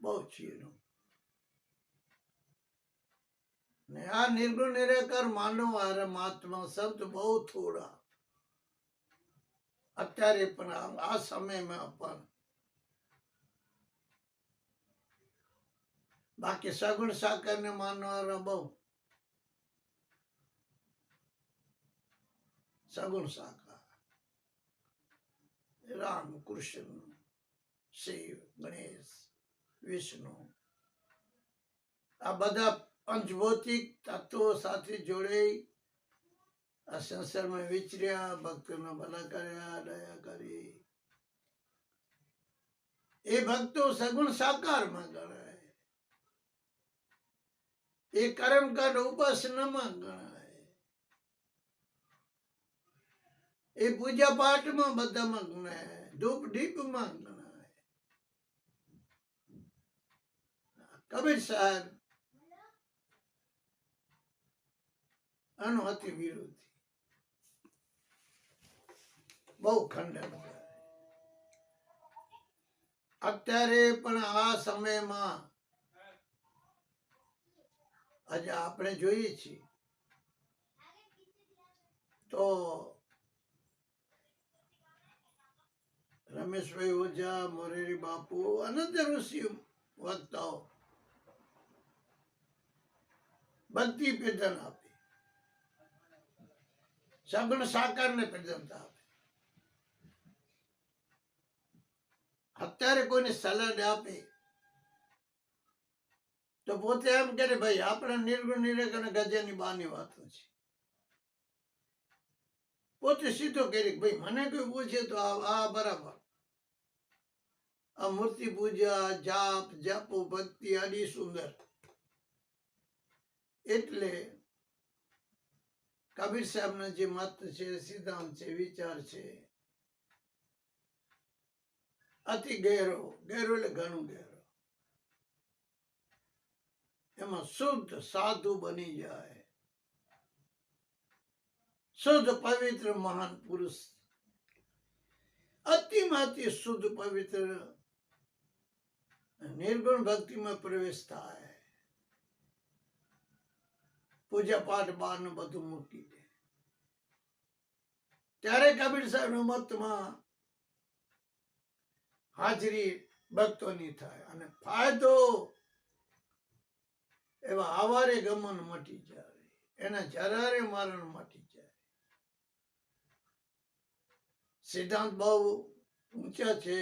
બહુ છીનું. ને આ નિર્ગુણ નિરાકાર માનવ હારે મહાત્મા શબ્દ બહુ થોડા અત્યારે પણ આ સમયમાં પણ. બાકી સગુણ સાકાર ને માનવા બહુ. સગુણ સાકાર રામ કૃષ્ણ શિવ ગણેશ વિષ્ણુ આ બધા પંચભૌતિક તત્વો સાથે જોડાઈ આ સંસારમાં વિચર્યા, ભક્તોના ભલા કર્યા, દયા કરી. એ ભક્તો સગુણ સાકારમાં ગણાય, એ કર્મકાંડ ઉપાસનામાં ગણાય, એ પૂજા પાઠમાં બધામાં ગણાય, ધૂપ દીપમાં ગણાય. કબીર સાહેબ આનું અતિ વિરોધી, બહુ ખંડન. અત્યારે પણ આ સમયમાં આજે આપણે જોઈએ છીએ તો રમેશભાઈ ઓઝા, મોરેરી બાપુ, અનંત ઋષિ વક્તાઓ ભક્તિ પ્રદાન આપે, સગુણ સાકારને પ્રધાનતા આપે. અત્યારે કોઈને સલાહ આપે તો પોતે એમ કરે ભાઈ આપણે નિર્ગુણ નિરાકાર ગજાની બાની વાતો છે. પોતે સીધો કરી ભાઈ મને કોઈ પૂછે તો આ બરાબર. આ મૂર્તિ પૂજા, જાપ જાપો, ભક્તિ આદિ સુંદર. એટલે કબીર સાહેબના જે મત છે, સિદ્ધાંત છે, વિચાર છે, અતિ ગહેરો, ગહેરો એટલે ઘણું ગહેરો. એમાં શુદ્ધ સાધુ બની જાય, શુદ્ધ પવિત્ર મહાન પુરુષ, અતિમાં અતિ શુદ્ધ પવિત્ર નિર્ગુણ ભક્તિમાં પ્રવેશ થાય. પૂજા પાઠ બહારનું બધું મૂકી દે. ત્યારે કબીર સાહેબના મતમાં હાજરી ભક્તોની થાય અને ફાયદો એવા આવારે ગમન મટી જાય, એના જરારે મરણ મટી જાય. સિદ્ધાંત બહુ ઊંચા છે,